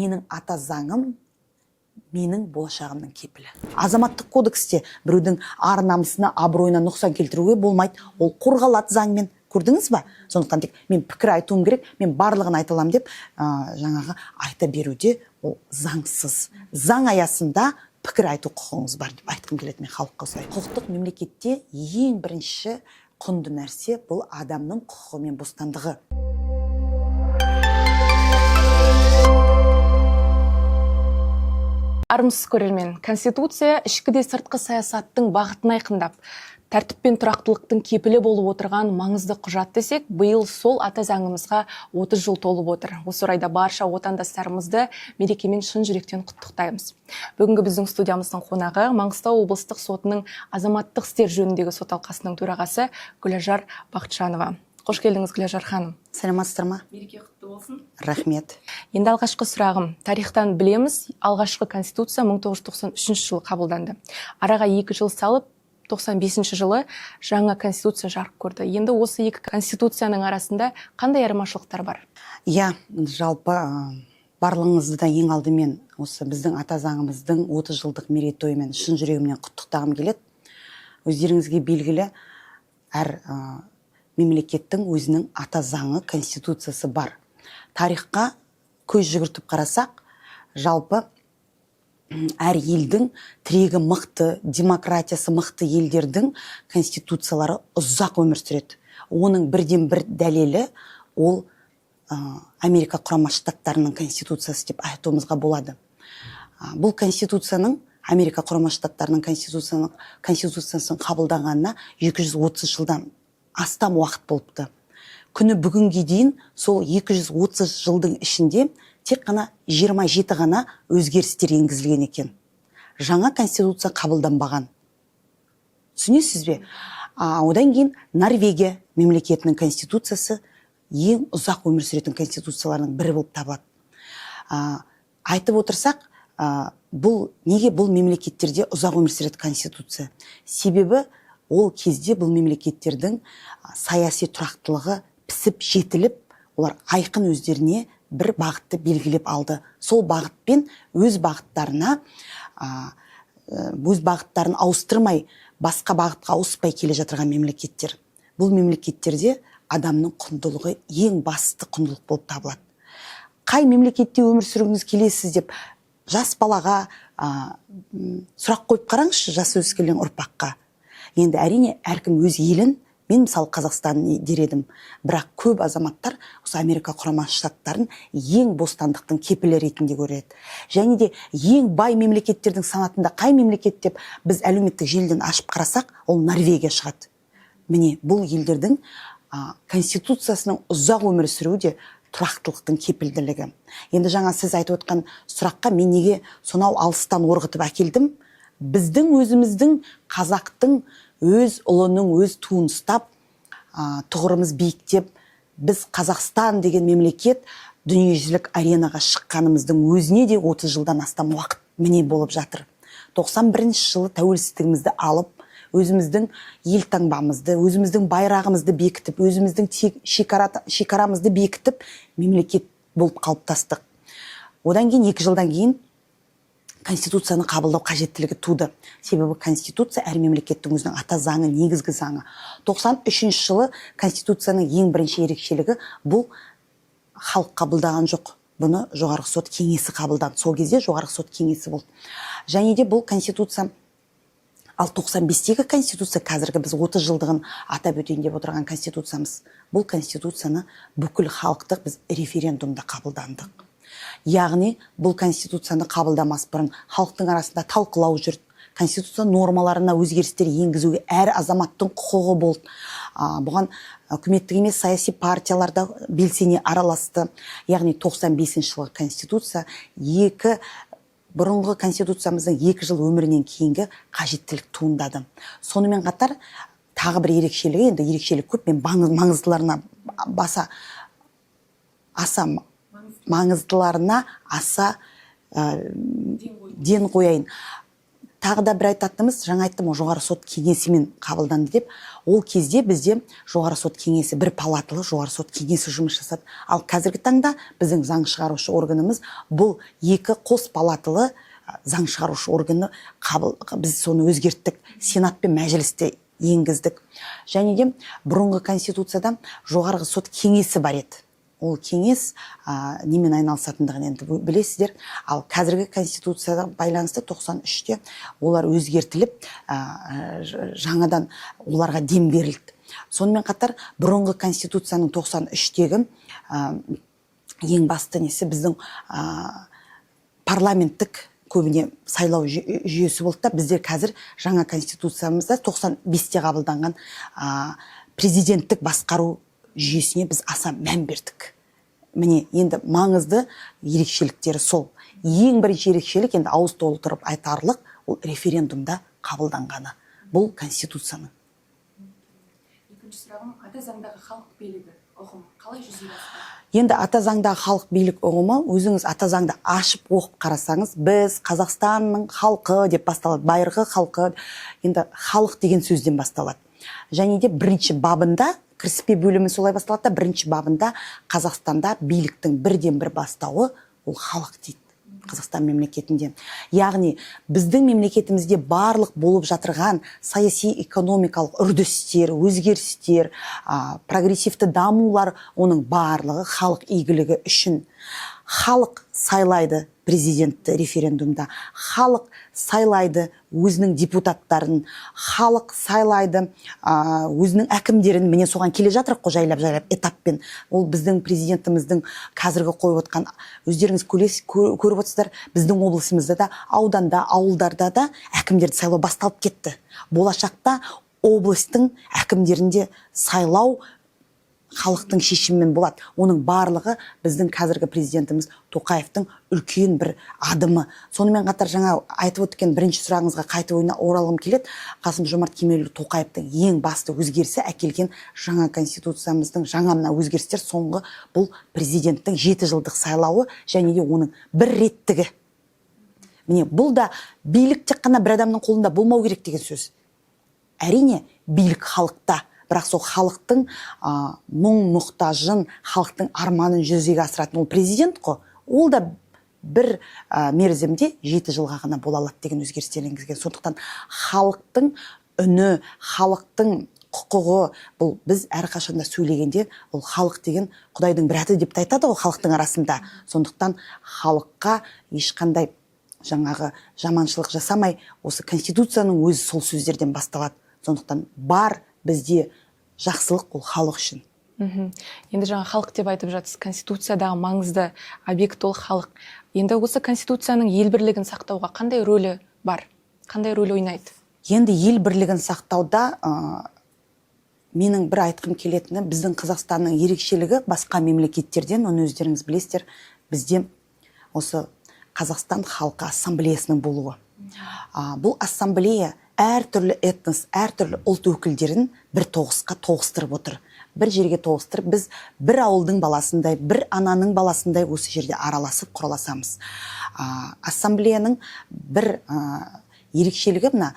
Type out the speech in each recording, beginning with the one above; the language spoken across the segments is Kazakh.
менің ата заңым менің болашағымның кепілі. Азаматтық кодексте біреудің ар намысына, абыройына нұқсан келтіруге болмайды. Ол қорғалады заңмен. Көрдіңіз ба? Сондықтан тек мен пікір айтуым керек, мен барлығын айта аламын деп, жаңағы айта беруде ол заңсыз. Заң аясында пікір айту құқығыңыз бар деп айтқым келеді мен халыққа осылай. Құқықтық мемлекетте ең бірінші құнды нәрсе бұл адамның құқығы мен бостандығы. Армысыз көрермен, Конституция ішкі де сыртқы саясаттың бағытын айқындап, тәртіп пен тұрақтылықтың кепілі болып отырған маңызды құжат десек, биыл сол ата заңымызға 30 жыл толып отыр. Осы орайда барша отандастарымызды мерекемен шын жүректен құттықтаймыз. Бүгінгі біздің студиямыздың қонағы Маңғыстау облыстық сотының азаматтық істер жөніндегі сот алқасының төрағасы Гүлажар Бақытжанова. Қош келдіңіз, Гүлажар ханым. Сәлеметсіздер ма? Мереке құтты болсын. Рахмет. Енді алғашқы сұрағым. Тарихтан білеміз, алғашқы Конституция 1993 жылы қабылданды. Араға 2 жыл салып, 95 жылы жаңа Конституция жарық көрді. Енді осы екі Конституцияның арасында қандай айырмашылықтар бар? Иә, жалпы барлығыңызды да ең алдымен осы біздің ата заңымыздың 30 жылдық мерейтойымен шын жүрегімнен құттықтағым келеді. Өздеріңізге белгілі, әр мемлекеттің өзінің ата заңы, конституциясы бар. Тарихқа көз жүгіртіп қарасақ, жалпы әр елдің тірегі мықты, демократиясы мықты елдердің конституциялары ұзақ өмір сүреді. Оның бірден бір дәлелі ол Америка құрама штаттарының конституциясы деп айтуымызға болады. Бұл конституцияның Америка құрама штаттарының конституциясын қабылданғанына 230 жылдан астам уақыт болыпты. Күні бүгінге дейін сол 230 жылдың ішінде тек қана 27 ғана өзгерістер енгізілген екен. Жаңа конституция қабылданбаған. Түсінесіз бе? Одан кейін Норвегия мемлекетінің конституциясы ең ұзақ өмір сүретін конституцияларының бірі болып табылады. Айтып отырсақ, неге бұл мемлекеттерде ұзақ өмір сүретін конституция? Себебі ол кезде бұл мемлекеттердің саяси тұрақтылығы пісіп жетіліп, олар айқын өздеріне бір бағытты белгілеп алды. Сол бағытпен өз бағыттарын ауыстырмай, басқа бағытқа ауыспай келе жатырған мемлекеттер. Бұл мемлекеттерде адамның құндылығы ең басты құндылық болып табылады. Қай мемлекетте өмір сүргіңіз келесіз деп жас балаға сұрақ қойып қараңызшы, жас өскелең ұрпаққа. Енді әрине әркім өз елін, мен мысалы Қазақстан дер едім, бірақ көп азаматтар осы Америка құрама штаттарын ең бостандықтың кепілі ретінде көреді. Және де ең бай мемлекеттердің санатында қай мемлекет деп біз әлеуметтік желіден ашып қарасақ, ол Норвегия шығады. Міне бұл елдердің конституциясының ұзақ өмір сүруде тұрақтылықтың кепілділігі. Енді жаңа сіз айтып отқан сұраққа мен неге сонау алыстан орғытып әкелдім? Біздің өзіміздің қазақтың өз ұлының өз туын ұстап, тұғырымыз биіктеп, біз Қазақстан деген мемлекет дүниежүзілік аренаға шыққанымыздың өзіне де 30 жылдан астам уақыт міне болып жатыр. 91 жылы тәуелсіздігімізді алып, өзіміздің елтаңбамызды, өзіміздің байрағымызды бекітіп, өзіміздің шекарамызды бекітіп, мемлекет болып қалыптастық. Одан кейін 2 жылдан кейін Конституцияны қабылдау қажеттілігі туды. Себебі Конституция әр мемлекеттің өзінің ата заңы, негізгі заңы. 93 жылы Конституцияның ең бірінші ерекшелігі бұл халық қабылдаған жоқ. Бұны жоғарғы сот кеңесі қабылданды. Сол кезде жоғарғы сот кеңесі болды. Және де бұл Конституция, ал 95-тегі Конституция қазіргі біз 30 жылдығын атап өтейін деп отырған Конституциямыз. Бұл Конституцияны бүкіл халықтық біз референдумда қабылдандық. Яғни бұл конституцияны қабылдамас бұрын халықтың арасында талқылау жүрді. Конституция нормаларына өзгерістер енгізуге әр азаматтың құқығы болды. Бұған үкіметтік емес саяси партияларда белсене араласты. Яғни 95 жылғы конституция бұрынғы конституциямыздың 2 жыл өмірінен кейінгі қажеттілік туындады. Сонымен қатар тағы бір ерекшелігі, енді ерекшелік көп, мен маңыздыларына ден қояйын. тағы да бір айтатынымыз, жаңа айттым, жоғары сот кеңесімен қабылданды деп. Ол кезде бізде жоғары сот кеңесі, бір палаталы жоғары сот кеңесі жұмыс жасады. Ал қазіргі таңда біздің заң шығарушы органымыз бұл екі қос палаталы заң шығарушы органы. Біз соны өзгерттік, сенат пен мәжілісте енгіздік. Және де бұрынғы конституцияда жоғарғы сот кеңесі бар еді. Ол кеңес немен айналысатындығын енді білесіздер. Ал қазіргі конституцияда байланысты 93-те олар өзгертіліп, жаңадан оларға дем берілді. Сонымен қатар бұрынғы конституцияның 93-тегі ең басты несі біздің парламенттік көбіне сайлау жүйесі болды да, біздер қазір жаңа конституциямызда 95-те қабылданған президенттік басқару жүйесіне біз аса мән бердік. Міне, енді маңызды ерекшеліктері сол. Ең бірінші ерекшелік, енді ауыз толтырып айтарлық, ол референдумда қабылданғаны. Бұл конституцияның. Екінші сұрағым, ата заңдағы халық билігі ұғымы қалай жүзеге асады? Енді ата заңдағы халық билік ұғымы, өзіңіз ата заңды ашып оқып қарасаңыз, біз Қазақстанның халқы деп басталады, байырғы халқы, енді халық деген сөзден басталады. Және де бірінші бабында, кіріспе бөлімі солай басталады да, бірінші бабында Қазақстанда биліктің бірден бір бастауы ол халық дейді. Қазақстан мемлекетінде. Яғни біздің мемлекетімізде барлық болып жатырған саяси экономикалық үрдістер, өзгерістер, прогрессивті дамулар, оның барлығы халық игілігі үшін. Халық сайлайды президентті референдумда, халық сайлайды өзінің депутаттарын, халық сайлайды өзінің әкімдерін. Міне соған келе жатырық қой, жайлап этаппен. Ол біздің президентіміздің қазіргі қойып отқан, өздеріңіз көріп отырсыздар, біздің облысымызда да, ауданда, ауылдарда да әкімдерді сайлау басталып кетті. Болашақта облыстың әкімдерінде сайлау халықтың шешімімен болады. Оның барлығы біздің қазіргі президентіміз Тоқаевтың үлкен бір адымы. Сонымен қатар жаңа айтып өткен бірінші сұрағыңызға қайтып оралғым келеді. Қасым-Жомарт Кемелұлы Тоқаевтың ең басты өзгерісі әкелген жаңа конституциямыздың жаңа мына өзгерістер соңғы бұл президенттің 7 жылдық сайлауы және де оның бір реттігі. Міне бұл да билік тек қана бір адамның қолында болмау керек деген сөз. Әрине билік халықта. Бірақ сол халықтың мұң-мұқтажын, халықтың арманын жүзеге асыратын ол президент қой. Ол да бір мерзімде 7 жылға ғана бола алады деген өзгерістер енгізген. Сондықтан халықтың үні, халықтың құқығы, бұл біз әрқашанда сөйлегенде, ол халық деген Құдайдың бір аты деп айтады ғой халықтың арасында. Сондықтан халыққа ешқандай жаңағы жаманшылық жасамай, осы конституцияның өзі сол сөздерден басталады. Сондықтан бар бізде жақсылық ол халық үшін. Енді жаңа халық деп айтып жатсыз, конституциядағы маңызды объект ол халық. Енді осы конституцияның ел бірлігін сақтауға қандай рөлі бар? Қандай рөл ойнайды? Енді ел бірлігін сақтауда менің бір айтқым келетіні, біздің Қазақстанның ерекшелігі басқа мемлекеттерден, оны өздеріңіз білесіздер, бізде осы Қазақстан халқы ассамблеясының болуы. Бұл ассамблея әртүрлі этнос, әртүрлі ұлт өкілдерін бір тоғысқа тоғыстырып отыр. Бір жерге тоғыстырып, біз бір ауылдың баласындай, бір ананың баласындай осы жерде араласып құраласамыз. Ассамблеяның бір ерекшелігі мына,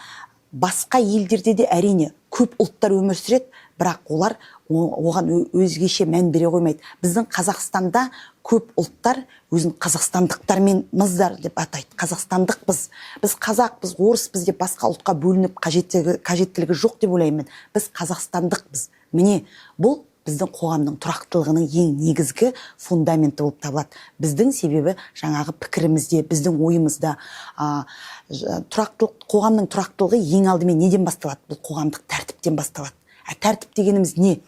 басқа елдерде де әрине көп ұлттар өмір сүреді, бірақ олар оған өзгеше мән бере қоймайды. Біздің Қазақстанда көп ұлттар өзін қазақстандықтармен мыздар деп атайды. Қазақстандықпыз, біз қазақпыз, орыспыз деп басқа ұлтқа бөлініп қажеттілігі жоқ деп ойлаймын. Біз қазақстандықпыз. Міне, бұл біздің қоғамның тұрақтылығының ең негізгі фундаменті болып табылады. Біздің себебі жаңағы пікірімізде, біздің ойымызда. Қоғамның тұрақтылығы ең алдымен неден басталады? Бұл қоғамдық тәртіптен басталады. Тәртіп дегеніміз не?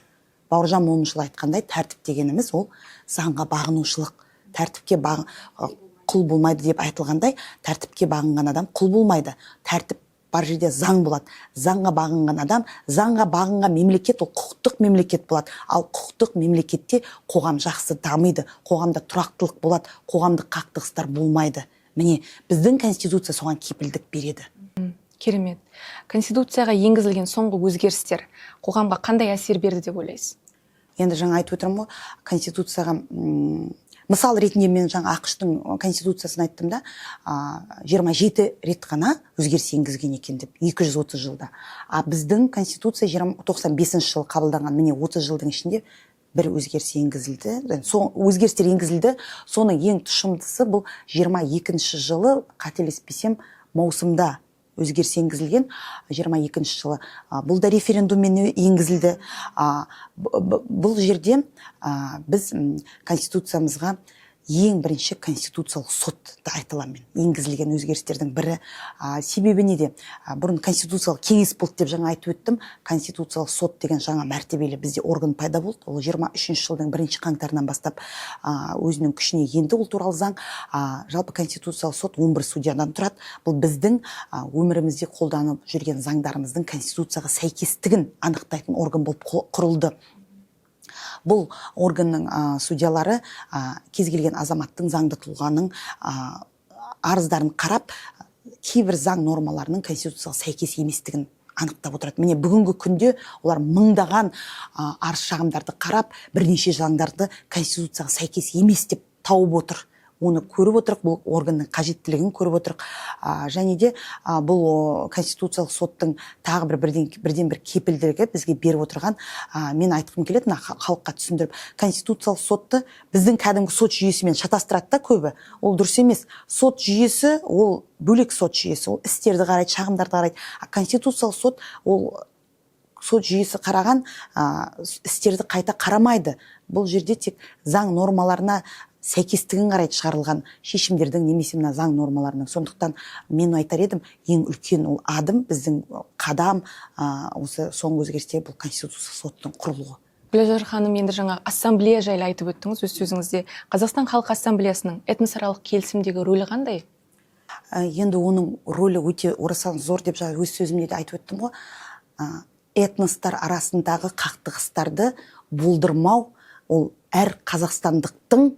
Бауыржан Момышұлы айтқандай, тәртіп дегеніміз ол заңға бағынушылық. Тәртіпке құл болмайды деп айтылғандай, тәртіпке бағынған адам құл болмайды. Тәртіп бар жерде заң болады. Заңға бағынған адам, заңға бағынған мемлекет ол құқықтық мемлекет болады. Ал құқықтық мемлекетте қоғам жақсы дамиды, қоғамда тұрақтылық болады, қоғамдық қақтығыстар болмайды. Міне, біздің конституция соған кепілдік береді. Керемет. Конституцияға енгізілген соңғы өзгерістер қоғамға қандай әсер берді деп ойлайсыз? Енді жаңа айтып отырмын ғой, конституцияға мысал ретінде мен жаңа ақш-тың конституциясын айттым да, 27 рет ғана өзгеріс енгізген екен деп, 230 жылда. А біздің конституция 95 жылы қабылданған, міне 30 жылдың ішінде бір өзгеріс енгізілді. Өзгерістер енгізілді. Соның ең тұшымдысы бұл 22 жылы, қателеспесем, маусымда өзгеріс енгізілген, 22 жылы. Бұл да референдуммен енгізілді. Бұл жерде біз конституциямызға ең бірінші конституциялық сотты айтыламын мен. Енгізілген өзгерістердің бірі. Себебі неде? Бұрын конституциялық кеңес болды деп жаңа айтып өттім. Конституциялық сот деген жаңа мәртебелі бізде орган пайда болды. Ол 23 жылдың 1 қаңтарынан бастап өзінің күшіне енді, ол туралы заң. Жалпы конституциялық сот 11 судьядан тұрады. Бұл біздің өмірімізде қолданып жүрген заңдарымыздың конституцияға сәйкестігін анықтайтын орган болып құрылды. Бұл органның судьялары кез келген азаматтың, заңды тұлғаның арыздарын қарап, кейбір заң нормаларының конституцияға сәйкес еместігін анықтап отырады. Міне бүгінгі күнде олар мыңдаған арыз шағымдарды қарап, бірнеше заңдарды конституцияға сәйкес емес деп тауып отыр. Оны көріп отырық, бұл органның қажеттілігін көріп отырық. Және де бұл конституциялық соттың тағы бірден бір кепілдігі бізге беріп отырған, мен айтқым келеді, халыққа түсіндіріп, конституциялық сотты біздің кәдімгі сот жүйесімен шатастырады да көбі. Ол дұрыс емес. Сот жүйесі ол бөлек сот жүйесі, ол істерді қарайды, шағымдарды қарайды. Конституциялық сот ол сот жүйесі қараған істерді қайта қарамайды. Бұл жерде тек заң нормаларына сәйкестігін қарайды шығарылған шешімдердің, немесе мына заң нормаларының. Сондықтан мен айтар едім, ең үлкен ол адым, біздің қадам осы соңғы өзгерістер бұл конституциялық соттың құрылуы. Гүлжар ханым, енді жаңа ассамблея жайлы айтып өттіңіз өз сөзіңізде. Қазақстан Халқы Ассамблеясының этносаралық келісімдегі рөлі қандай? Енді оның рөлі өте орасан зор деп өз сөзімде де айтып өттім ғой. Этностар арасындағы қақтығыстарды болдырмау, ол әр қазақстандықтың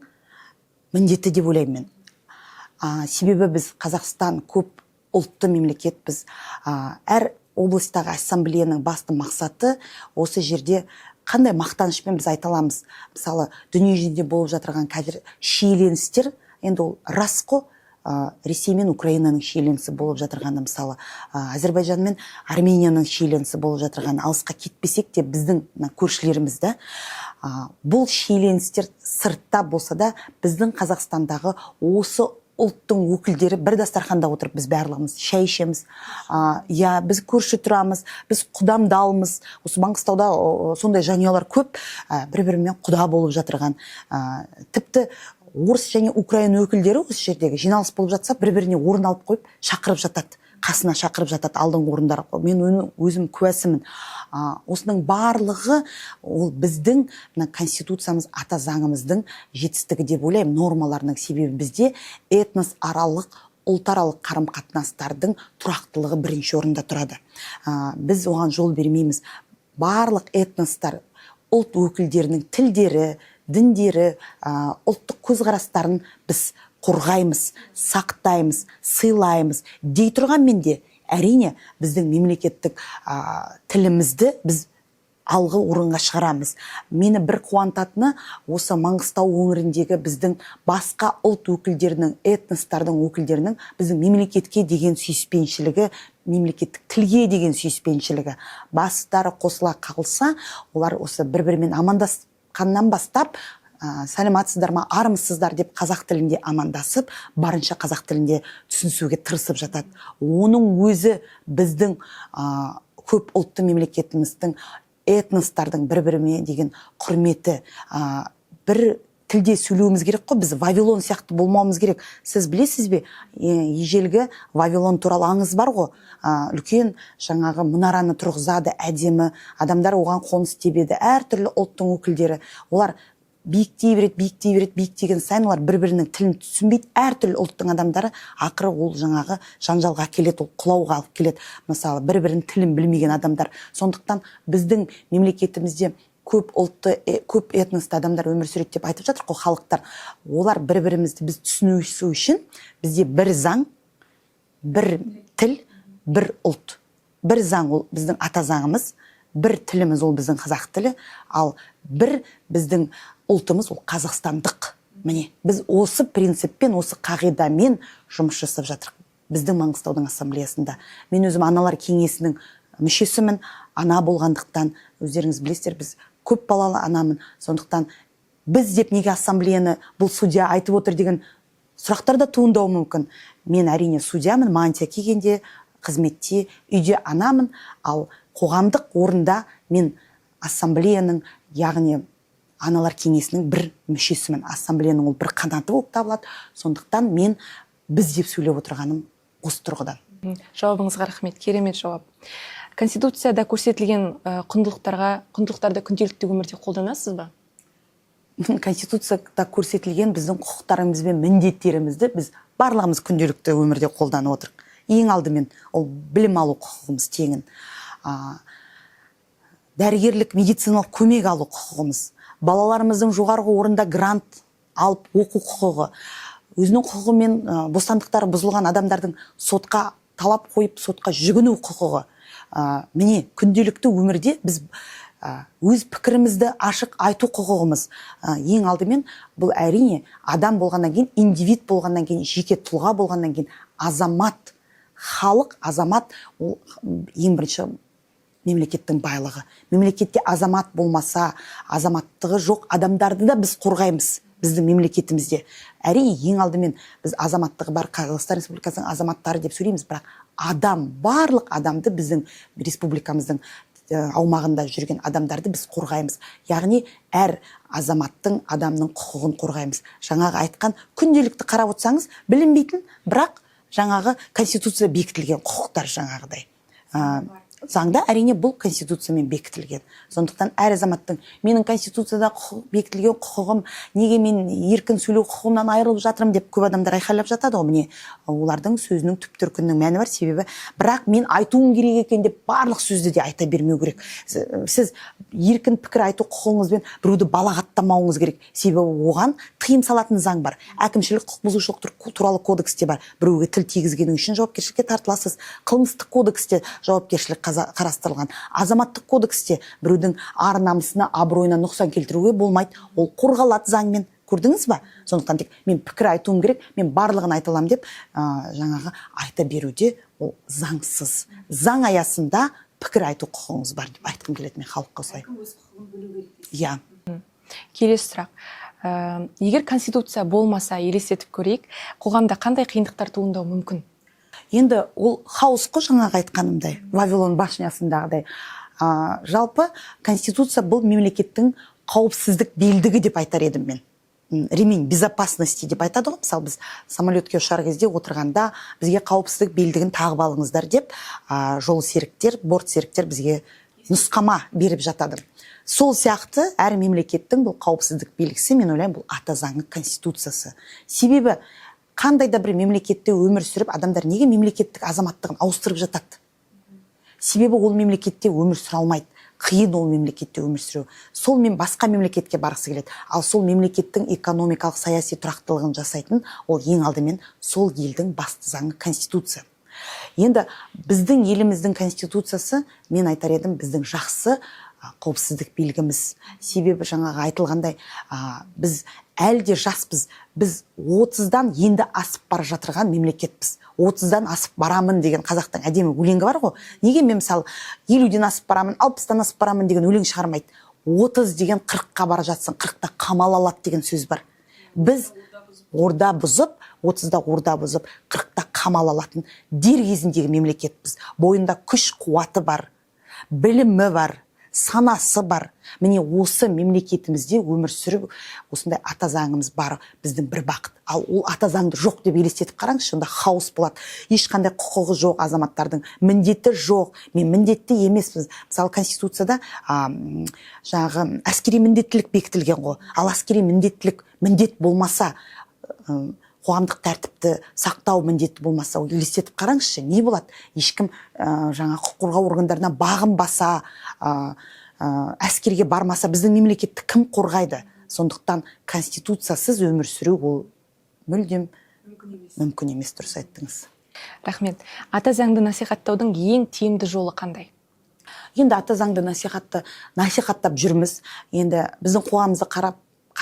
міндеті деп ойлаймын мен. Себебі біз Қазақстан көп ұлтты мемлекет, біз әр облыстағы ассамблеяның басты мақсаты осы жерде қандай мақтанышпен біз айта аламыз. Мысалы, дүние жүзінде болып жатырған қазір шиеленістер, енді ол рас қой. Ресей мен Украинаның шиеленісі болып жатырғаны, мысалы, Әзербайжан мен Арменияның шиеленісі болып жатырғаны, алысқа кетпесек те біздің көршілерімізді. Бұл шиеленістер сыртта болса да, біздің Қазақстандағы осы ұлттың өкілдері бір дастарханда отырып, біз барлығымыз шай ішеміз. Біз көрші тұрамыз, біз құдамдалмыз. Осы Маңғыстауда сондай жанұялар көп, бір-бірімен құда болып жатырған. Тіпті орыс және Украина өкілдері осы жердегі жиналыс болып жатса, бір-біріне орын алып қойып, шақырып жатады. Қасына шақырып жатады, алдыңғы орындарға. Мен өзім куәсімін. Осының барлығы ол біздің конституциямыз, ата заңымыздың жетістігі деп ойлаймын, нормаларының. Себебі бізде этносаралық, ұлтаралық қарым-қатынастардың тұрақтылығы бірінші орында тұрады. Біз оған жол бермейміз. Барлық этностар, ұлт өкілдерінің тілдері, діндері, ұлттық көзқарастарын біз қорғаймыз, сақтаймыз, сыйлаймыз. Дей тұрғанмен де, әрине, біздің мемлекеттік тілімізді біз алғы орынға шығарамыз. Мені бір қуантатыны, осы Маңғыстау өңіріндегі біздің басқа ұлт өкілдерінің, этностардың өкілдерінің біздің мемлекетке деген сүйіспеншілігі, мемлекеттік тілге деген сүйіспеншілігі. Бастары қосыла қалса, олар осы бір-бірімен амандасқаннан бастап, сәлематсыздар ма, армысыздар деп қазақ тілінде амандасып, барынша қазақ тілінде түсінісуге тырысып жатады. Оның өзі біздің көп ұлтты мемлекетіміздің, этностардың бір-біріне деген құрметі. Бір тілде сөйлеуіміз керек қой, біз Вавилон сияқты болмауымыз керек. Сіз білесіз бе, ежелгі Вавилон туралы аңыз бар ғой, үлкен жаңағы мұнараны тұрғызады, әдемі, адамдар оған қоныс тебеді, әртүрлі ұлттың өкілдері. Олар биіктей береді, биіктеген сайын олар бір-бірінің тілін түсінбейді. Әртүрлі ұлттың адамдары ақыры ол жаңағы жанжалға келеді, ол құлауға алып келеді. Мысалы, бір-бірінің тілін білмеген адамдар. Сондықтан біздің мемлекетімізде көп ұлтты, көп этносты адамдар өмір сүреді деп айтып жатыр ғой халықтар. Олар бір-бірімізді біз түсінісу үшін бізде бір заң, бір тіл, бір ұлт. Бір заң ол біздің ата заңымыз, бір тіліміз ол біздің қазақ тілі, ал бір біздің ұлтымыз ол қазақстандық. Міне, біз осы принциппен, осы қағидамен жұмыс жасап жатырмыз. Біздің Маңғыстаудың ассамблеясында. Мен өзім аналар кеңесінің мүшесімін. Ана болғандықтан, өздеріңіз білесіздер, біз көп балалы анамын. Сондықтан біз деп неге ассамблеяны бұл судья айтып отыр деген сұрақтар да туындауы мүмкін. Мен әрине судьямын, мантия кигенде, қызметте, үйде анамын, ал қоғамдық орында мен ассамблеяның, яғни аналар кеңесінің бір мүшесімін. Ассамблеяның ол бір қанаты болып табылады. Сондықтан мен біз деп сөйлеп отырғаным осы тұрғыдан. Жауабыңызға рахмет, керемет жауап. Конституцияда көрсетілген құндылықтарды күнделікті өмірде қолданасыз ба? Конституцияда көрсетілген біздің құқықтарымыз бен міндеттерімізді біз барлығымыз күнделікті өмірде қолданып отырмыз. Ең алдымен ол білім алу құқығымыз тегін. Дәрігерлік медициналық көмек алу құқығымыз. Балаларымыздың жоғарғы орында грант алып оқу құқығы. Өзінің құқығы мен бостандықтары бұзылған адамдардың сотқа талап қойып, сотқа жүгіну құқығы. Міне, күнделікті өмірде біз өз пікірімізді ашық айту құқығымыз. Ең алдымен бұл әрине адам болғаннан кейін, индивид болғаннан кейін, жеке тұлға болғаннан кейін азамат, халық, азамат ол ең бірінші мемлекеттің байлығы. Мемлекетте азамат болмаса, азаматтығы жоқ адамдарды да біз қорғаймыз біздің мемлекетімізде. Әрине ең алдымен біз азаматтығы бар Қазақстан Республикасының азаматтары деп сөйлейміз, бірақ адам, барлық адамды біздің республикамыздың аумағында жүрген адамдарды біз қорғаймыз. Яғни әр азаматтың, адамның құқығын қорғаймыз. Жаңағы айтқан күнделікті қарап отырсаңыз, білінбейтін, бірақ жаңағы конституция бекітілген құқықтар жаңағыдай. Заңда әрине бұл конституциямен бекітілген. Сондықтан әр азаматтың менің конституцияда бекітілген құқығым, неге мен еркін сөйлеу құқығымнан айырылып жатырмын деп көп адамдар айқайлап жатады ғой. Міне, олардың сөзінің түп төркінінің мәні бар, себебі бірақ мен айтуым керек екен деп барлық сөзді де айта бермеу керек. Сіз еркін пікір айту құқығыңызбен біреуді балағаттамауыңыз керек. Себебі оған тыйым салатын заң бар. Әкімшілік құқық бұзушылық туралы кодексте бар. Біреуге тіл тигізгенің үшін жауапкершілікке тартыласыз. Қылмыстық кодексте жауапкершілік қарастырылған. Азаматтық кодексте біреудің ар намысына, абыройына нұқсан келтіруге болмайды. Ол қорғалады заңмен. Көрдіңіз ба? Сондықтан тек мен пікір айтуым керек, мен барлығын айта аламын деп жаңағы айта беруде ол заңсыз. Заң аясында пікір айту құқығыңыз бар деп айтқым келеді мен халыққа осылай. Иә. Келесі сұрақ. Егер конституция болмаса, елестетіп көрейік, қоғамда қандай қиындықтар туындауы мүмкін? Енді ол хаос қой жаңағы айтқанымдай, Вавилон башнясындағыдай. Жалпы конституция бұл мемлекеттің қауіпсіздік белдігі деп айтар едім мен. Ремень безопасности деп айтады ғой. Мысалы біз самолетке ұшар кезде отырғанда бізге қауіпсіздік белдігін тағып алыңыздар деп жол серіктер, борт серіктер бізге нұсқама беріп жатады. Сол сияқты әр мемлекеттің бұл қауіпсіздік белгісі, мен ойлаймын, бұл ата заңы, конституциясы. Себебі қандай да бір мемлекетте өмір сүріп, адамдар неге мемлекеттік азаматтығын ауыстырып жатады? Себебі ол мемлекетте өмір сүре алмайды. Қиын ол мемлекетте өмір сүру. Сол мен басқа мемлекетке барғысы келеді. Ал сол мемлекеттің экономикалық, саяси тұрақтылығын жасайтын ол ең алдымен сол елдің басты заңы конституция. Енді біздің еліміздің конституциясы, мен айтар едім, біздің жақсы қауіпсіздік белгіміз. Себебі жаңағы айтылғандай, біз әлде жаспыз. Біз 30-дан енді асып бара жатырған мемлекетпіз. 30-дан асып барамын деген қазақтың әдемі өлеңі бар ғой. Неге мен мысалы 50-ден асып барамын, 60-тан асып барамын деген өлең шығармайды. 30 деген 40-қа бара жатсың, 40-та қамал алады деген сөз бар. Біз орда бұзып, 30-да орда бұзып, 40-та қамал алатын дер кезіндегі мемлекетпіз. Бойында күш қуаты бар, білімі бар, санасы бар. Міне осы мемлекетімізде өмір сүріп, осындай ата заңымыз бар, біздің бір бақыт. Ал ол ата заңды жоқ деп елестетіп қараңызшы, онда хаос болады. Ешқандай құқығы жоқ азаматтардың, міндеті жоқ. Мен міндетті емеспіз. Мысалы конституцияда жаңағы әскери міндеттілік бекітілген ғой. Ал әскери міндеттілік міндет болмаса, қоғамдық тәртіпті сақтау міндеті болмаса, елестетіп қараңызшы, не болады? Ешкім жаңа құқық қорғау органдарына бағынбаса, әскерге бармаса, біздің мемлекетті кім қорғайды? Сондықтан конституциясыз өмір сүру ол мүлдем мүмкін емес, дұрыс айттыңыз. Рахмет. Ата заңды насихаттаудың ең тиімді жолы қандай? Енді ата заңды насихаттап жүрміз. Енді біздің қоғамымызды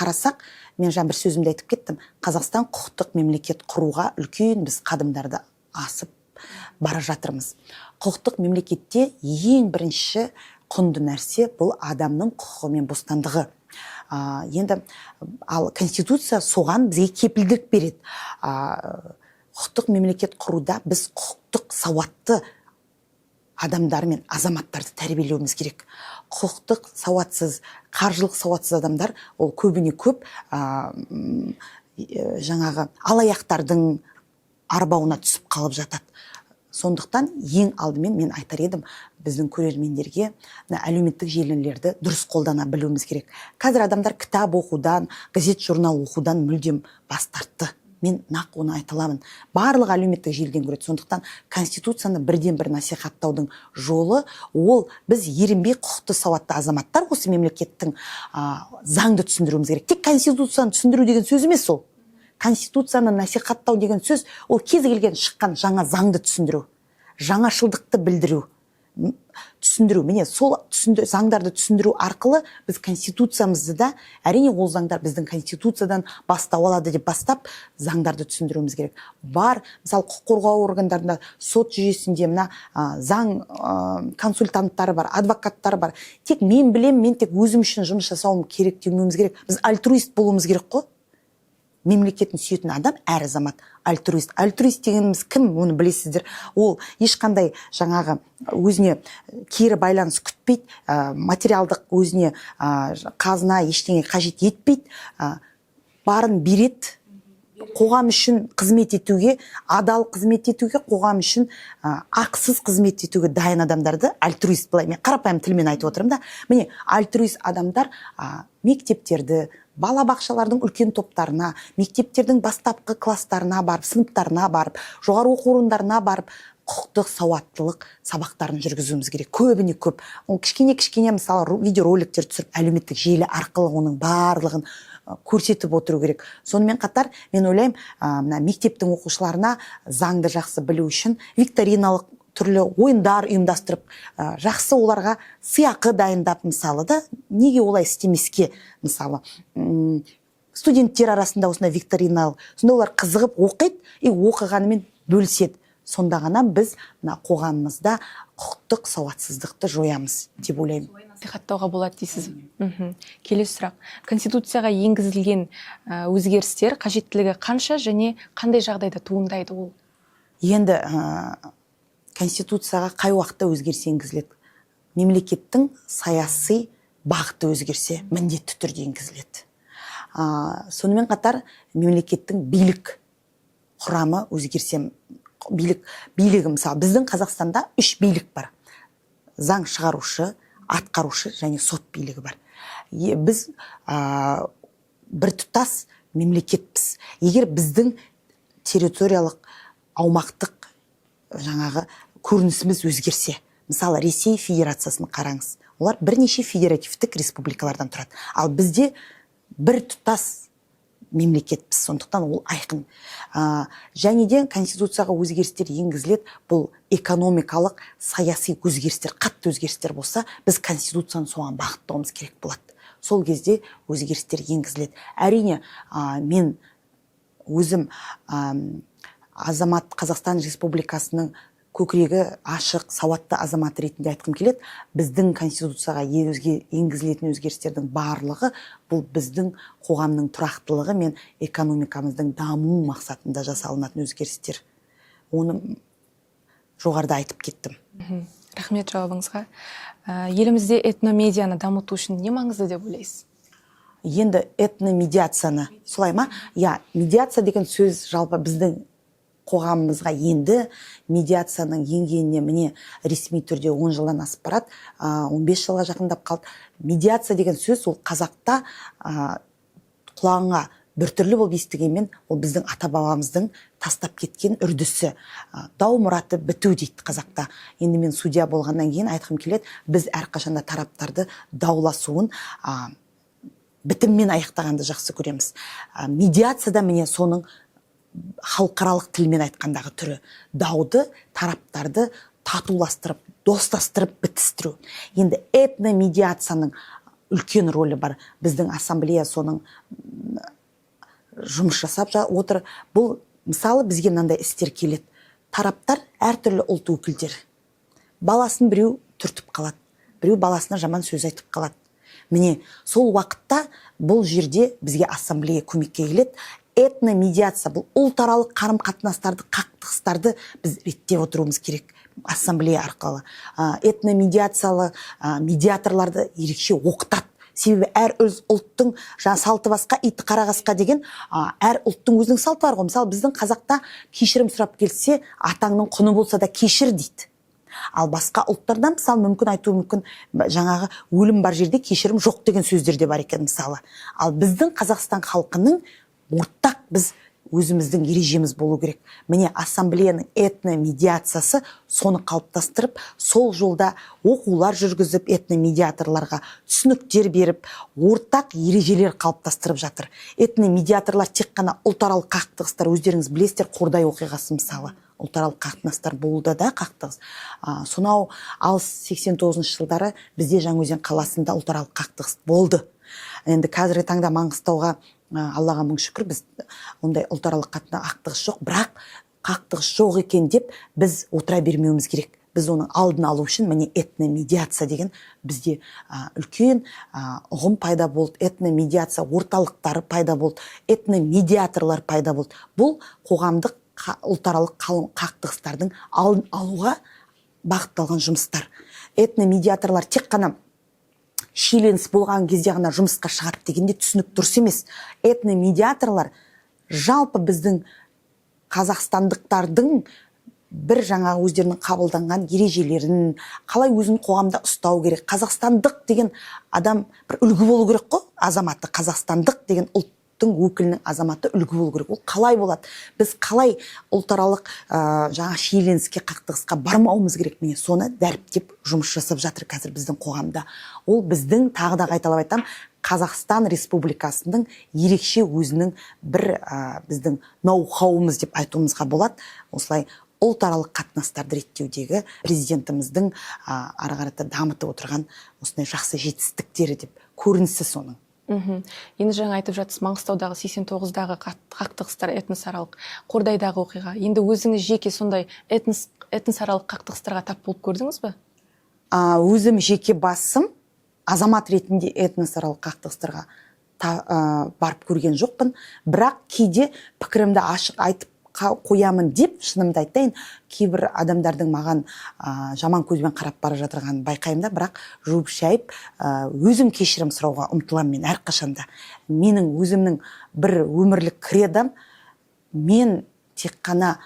қарасақ, мен жаңа бір сөзімде айтып кеттім, Қазақстан құқықтық мемлекет құруға үлкен біз қадамдарды асып бара жатырмыз. Құқықтық мемлекетте ең бірінші құнды нәрсе бұл адамның құқығы мен бостандығы. Енді ал Конституция соған бізге кепілдік береді. Құқықтық мемлекет құруда біз құқықтық сауатты адамдар мен азаматтарды тәрбиелеуіміз керек. Құқықтық сауатсыз, қаржылық сауатсыз адамдар ол көбіне көп жаңағы алаяқтардың арбауына түсіп қалып жатады. Сондықтан ең алдымен мен айтар едім, біздің көрермендерге әлеуметтік желілерді дұрыс қолдана білуіміз керек. Қазір адамдар кітап оқудан, газет журнал оқудан мүлдем бас тартты. Мен нақ оны айта аламын. Барлық әлеуметтік желіден көреді. Сондықтан Конституцияны бірден бір насихаттаудың жолы ол біз ерінбей құқықты сауатты азаматтар осы мемлекеттің заңды түсіндіруіміз керек. Тек Конституцияны түсіндіру деген сөз емес ол. Конституцияны насихаттау деген сөз ол кез келген шыққан жаңа заңды түсіндіру, жаңашылдықты білдіру, түсіндіру. Міне сол заңдарды түсіндіру арқылы біз Конституциямызды да, әрине ол заңдар біздің Конституциядан бастау алады деп бастап, заңдарды түсіндіруіміз керек. Бар, мысалы құқық қорғау органдарында, сот жүйесінде мына заң консультанттары бар, адвокаттары бар. Тек мен білем, мен тек өзім үшін жұмыс жасауым керек демеуіміз керек. Біз альтруист болуымыз керек қой. Мемлекетін сүйетін адам әр азамат альтруист. Альтруист дегеніміз кім, оны білесіздер. Ол ешқандай жаңағы өзіне кері байланыс күтпейді, материалдық өзіне қазына ештеңе қажет етпейді, барын береді, қоғам үшін қызмет етуге, адал қызмет етуге, қоғам үшін ақысыз қызмет етуге дайын адамдарды альтруист былай. Мен қарапайым тілмен айтып отырмын да. Міне альтруист адамдар мектептерді, балабақшалардың үлкен топтарына, мектептердің бастапқы класстарына барып, сыныптарына барып, жоғары оқу орындарына барып, құқықтық сауаттылық сабақтарын жүргізуіміз керек. Көбіне көп. Ол кішкене мысалы видеороликтер түсіріп, әлеуметтік желі арқылы оның барлығын көрсетіп отыру керек. Сонымен қатар мен ойлаймын, мектептің оқушыларына заңды жақсы білу үшін викториналық түрлі ойындар ұйымдастырып, жақсы оларға сыйақы дайындап, мысалы да, неге олай істемеске, мысалы студенттер арасында осындай викториналық, сонда олар қызығып оқиды и оқығанымен бөліседі. Сонда ғана біз қоғамымызда құқықтық сауатсыздықты жоямыз деп ойлаймын. Насихаттауға болады дейсіз. Келесі сұрақ. Конституцияға енгізілген өзгерістер қажеттілігі қанша және қандай жағдайда туындайды ол? Енді Конституцияға қай уақытта өзгеріс енгізіледі? Мемлекеттің саяси бағыты өзгерсе, міндетті түрде енгізіледі. Сонымен қатар мемлекеттің билік құрамы өзгерсе, билігі мысалы біздің Қазақстанда 3 билік бар. Заң шығарушы, атқарушы және сот билігі бар. Біз бір тұтас мемлекетпіз. Егер біздің территориялық аумақтық жаңағы көрінісіміз өзгерсе, мысалы Ресей Федерациясын қараңыз, олар бірнеше федеративтік республикалардан тұрады. Ал бізде бір тұтас мемлекетпіз, сондықтан ол айқын. Және де Конституцияға өзгерістер енгізіледі, бұл экономикалық, саяси өзгерістер, қатты өзгерістер болса, біз Конституцияны соған бағыттауымыз керек болады. Сол кезде өзгерістер енгізіледі. Әрине, мен өзім азамат Қазақстан Республикасының көкірегі ашық, сауатты азамат ретінде айтқым келеді. Біздің Конституцияға енгізілетін өзгерістердің барлығы бұл біздің қоғамның тұрақтылығы мен экономикамыздың даму мақсатында жасалынатын өзгерістер. Оны жоғарыда айтып кеттім. Рахмет жауабыңызға. Елімізде этномедианы дамыту үшін не маңызды деп ойлайсыз? Енді этномедиацияны, солай ма? Медиация деген сөз жалпы біздің қоғамымызға енді медиацияның енгеніне міне ресми түрде 10 жылдан асып барады, 15 жылға жақындап қалды. Медиация деген сөз ол қазақта құлағыңа біртүрлі болып естігенмен, ол біздің ата-бабамыздың тастап кеткен үрдісі. Дау мұраты біту дейді қазақта. Енді мен судья болғаннан кейін айтқым келеді, біз әрқашанда тараптарды дауласуын бітіммен аяқтағанды жақсы көреміз. Медиацияда міне соның халықаралық тілмен айтқандағы түрі. Дауды, тараптарды татуластырып, достастырып бітістіру. Енді этномедиацияның үлкен рөлі бар. Біздің ассамблея соның жұмыс жасап отыр. Бұл мысалы бізге мынандай істер келеді. Тараптар әртүрлі ұлт өкілдері. Баласын біреу түртіп қалады, біреу баласына жаман сөз айтып қалады. Міне сол уақытта бұл жерде бізге ассамблея көмекке келеді. Этномедиация, бұл ұлтаралық қарым-қатынастарды, қақтығыстарды біз реттеп отыруымыз керек ассамблея арқылы. Этномедиациялы медиаторларды ерекше оқытады. Себебі әр ұлттың салты басқа, иті қарағасқа деген әр ұлттың өзінің салты бар ғой. Мысалы біздің қазақта кешірім сұрап келсе, атаңның құны болса да кешір дейді. Ал басқа ұлттардан мысалы мүмкін айтуы мүмкін жаңағы өлім бар жерде кешірім жоқ деген сөздер де бар екен мысалы. Ал біздің Қазақстан халқының ортақ біз өзіміздің ережеміз болу керек. Міне ассамблеяның этномедиациясы соны қалыптастырып, сол жолда оқулар жүргізіп, этномедиаторларға түсініктер беріп, ортақ ережелер қалыптастырып жатыр. Этномедиаторлар тек қана ұлтаралық қақтығыстар, өздеріңіз білесіздер, Қордай оқиғасы мысалы. Ұлтаралық қақтығыстар болды да қақтығыс. Сонау алыс 89 жылдары бізде Жаңаөзен қаласында ұлтаралық қақтығыс болды. Енді қазіргі таңда Маңғыстауға Аллаға мың шүкір біз ондай ұлтаралық қақтығыс жоқ, бірақ қақтығыс жоқ екен деп біз отыра бермеуіміз керек. Біз оның алдын алу үшін міне этномедиация деген бізде үлкен ұғым пайда болды. Этномедиация орталықтары пайда болды, этномедиаторлар пайда болды. Бұл қоғамдық ұлтаралық қақтығыстардың алдын алуға бағытталған жұмыстар. Этномедиаторлар тек қана шиеленіс болған кезде ғана жұмысқа шығады дегенде түсінік дұрыс емес. Этномедиаторлар жалпы біздің қазақстандықтардың бір жаңа өздерінің қабылданған ережелерін, қалай өзін қоғамда ұстау керек. Қазақстандық деген адам бір үлгі болу керек қой, азаматы. Қазақстандық деген ұлттың өкілінің азаматы үлгі болу керек. Ол қалай болады? Біз қалай ұлтаралық жаңа шиеленіске, қақтығысқа бармауымыз керек? Міне соны дәріптеп жұмыс жасап жатыр қазір біздің қоғамда. Ол біздің, тағы да қайталап айтам, Қазақстан Республикасының ерекше өзінің бір біздің ноу-хауымыз деп айтуымызға болады. Осылай ұлтаралық қатынастарды реттеудегі президентіміздің ары қарата дамытып отырған осындай жақсы жетістіктері деп көрінісі соның. Енді жаңа айтып жатсыз, Маңғыстаудағы 89-дағы қақтығыстар этносаралық, Қордайдағы оқиға. Енді өзіңіз жеке сондай этносаралық қақтығыстарға тап болып көрдіңіз бе? Өзім жеке басым азамат ретінде этносаралық қақтығыстарға барып көрген жоқпын, бірақ кейде пікірімді ашық айтып қоямын деп шынымды айтайын, кейбір адамдардың маған жаман көзбен қарап бара жатырғанын байқаймын да, бірақ жуып шайып өзім кешірім сұрауға ұмтыламын мен әрқашанда. Менің өзімнің бір өмірлік кредом, мен тек қана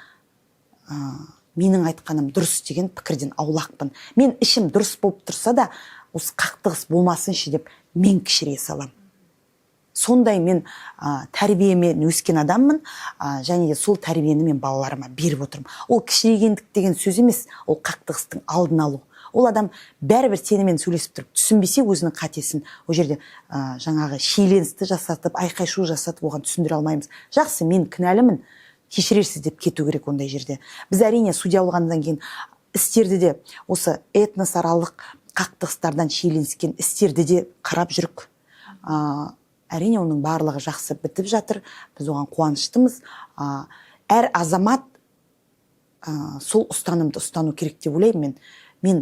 менің айтқаным дұрыс деген пікірден аулақпын. Мен ішім дұрыс болып тұрса да, осы қақтығыс болмасыншы деп мен кішіре салам. Сондай мен тәрбиемен өскен адаммын, және сол тәрбиені мен балаларыма беріп отырмын. Ол кішірейгендік деген сөз емес, ол қақтығыстың алдын алу. Ол адам бәрібір сенімен сөйлесіп тұрып, түсінбесе өзінің қатесін, ол жерде жаңағы шиеленісті жасатып, айқай-шу жасатып, оған түсіндіре алмаймыз. Жақсы, мен кінәлімін, кешірерсіз деп кету керек ондай жерде. Біз әрине судья болғаннан кейін істерді де, осы этносаралық қақтығыстардан шиеленіскен істерді де қарап жүрік. Әрине оның барлығы жақсы бітіп жатыр, біз оған қуаныштымыз. Әр азамат сол ұстанымды ұстану керек деп ойлаймын. Мен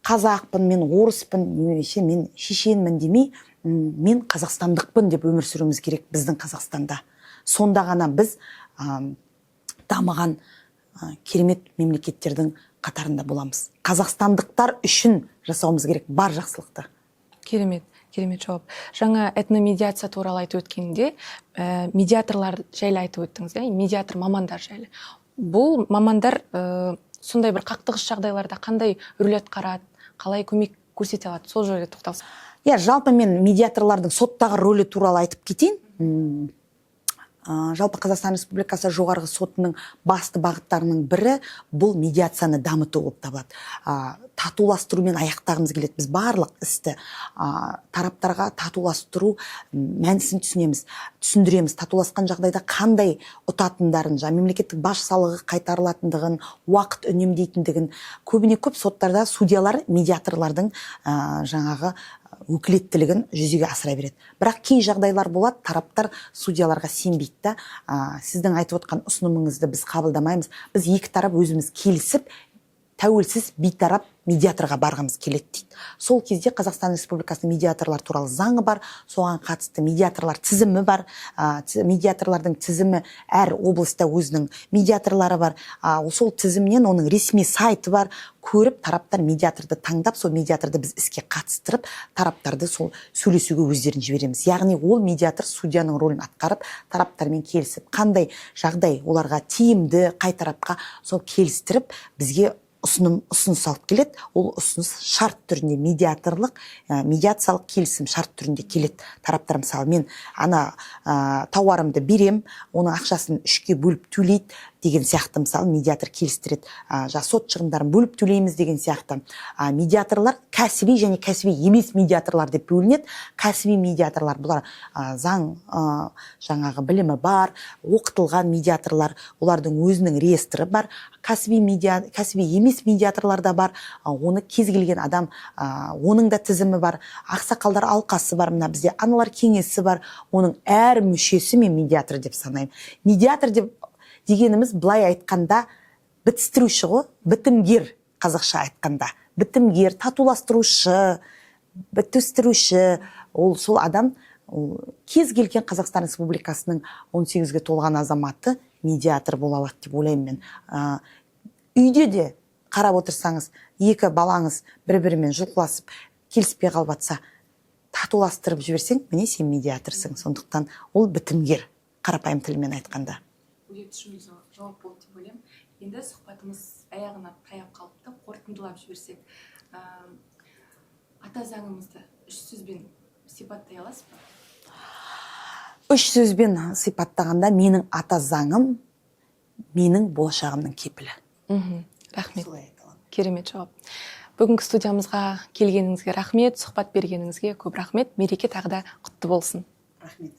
қазақпын, мен орыспын, немесе мен шешенмін демей, мен қазақстандықпын деп өмір сүруіміз керек біздің Қазақстанда. Сонда ғана біз дамыған керемет мемлекеттердің қатарында боламыз. Қазақстандықтар үшін жасауымыз керек бар жақсылықты. Керемет жауап. Жаңа этномедиация туралы айтып өткенде, медиаторлар жайлы айтып өттіңіз, медиатор мамандар жайлы. Бұл мамандар сондай бір қақтығыс жағдайларда қандай рөл атқарады, қалай көмек көрсете алады, сол жайлы тоқталсақ. Жалпы мен медиаторлардың соттағы рөлі туралы айтып кетейін. Жалпы Қазақстан Республикасы жоғарғы сотының басты бағыттарының бірі бұл медиацияны дамыту болып табылады. Татуластырумен аяқтағымыз келеді. Біз барлық істі тараптарға татуластыру мәнісін түсіндіреміз. Татуласқан жағдайда қандай ұтатындарын, мемлекеттік баж салығы қайтарылатындығын, уақыт үнемдейтіндігін. Көбіне көп соттарда судьялар медиаторлардың жаңағы өкілеттілігін жүзеге асыра береді. Бірақ кей жағдайлар болады, тараптар судьяларға сенбейді да, сіздің айтып отқан ұсынымыңызды біз қабылдамаймыз. Біз екі тарап өзіміз келісіп, тәуелсіз бейтарап медиаторға барғымыз келеді дейді. Сол кезде Қазақстан Республикасының медиаторлар туралы заңы бар, соған қатысты медиаторлар тізімі бар. Медиаторлардың тізімі әр облыста өзінің медиаторлары бар. Сол тізімнен оның ресми сайты бар. Көріп, тараптар медиаторды таңдап, сол медиаторды біз іске қатыстырып, тараптарды сол сөйлесуге өздерін жібереміз. Яғни ол медиатор судьяның рөлін атқарып, тараптармен келісіп, қандай жағдай оларға тиімді, қай тарапқа сол келістіріп, бізге ұсыныс алып келеді. Ол ұсыныс шарт түрінде, медиациялық келісім шарт түрінде келеді. Тараптар мысалы, мен тауарымды берем, оның ақшасын 3-ке бөліп төлейді деген сияқты, мысалы, медиатор келістіреді. Сот шығындарын бөліп төлейміз деген сияқты. Медиаторлар кәсіби және кәсіби емес медиаторлар деп бөлінеді. Кәсіби медиаторлар бұлар заң жаңағы білімі бар, оқытылған медиаторлар, олардың өзінің реестрі бар. Кәсіби емес медиаторлар да бар. Оны кез келген адам, оның да тізімі бар. Ақсақалдар алқасы бар, мына бізде аналар кеңесі бар. Оның әр мүшесі мен медиатор деп санаймын. Медиатор дегеніміз былай айтқанда бітістіруші ғой, бітімгер, қазақша айтқанда. Бітімгер, татуластырушы, бітістіруші, ол сол адам, кез келген Қазақстан Республикасының 18-ге толған азаматы медиатор бола алады деп ойлаймын мен. Үйде де қарап отырсаңыз, екі балаңыз бір-бірімен жұлқыласып, келіспей қалып жатса, татуластырып жіберсең, міне сен медиаторсың. Сондықтан ол бітімгер, қарапайым тілмен айтқанда. Жауап болды деп ойлаймын. Енді сұхбатымыз аяғына таяп қалыпты, қорытындылап жіберсек, ата заңымызды 3 сөзбен сипаттай аласыз ба? 3 сөзбен сипаттағанда, менің ата заңым менің болашағымның кепілі. Рахмет. Керемет жауап. Бүгінгі студиямызға келгеніңізге рахмет, сұхбат бергеніңізге көп рахмет. Мереке тағы да құтты болсын. Рахмет.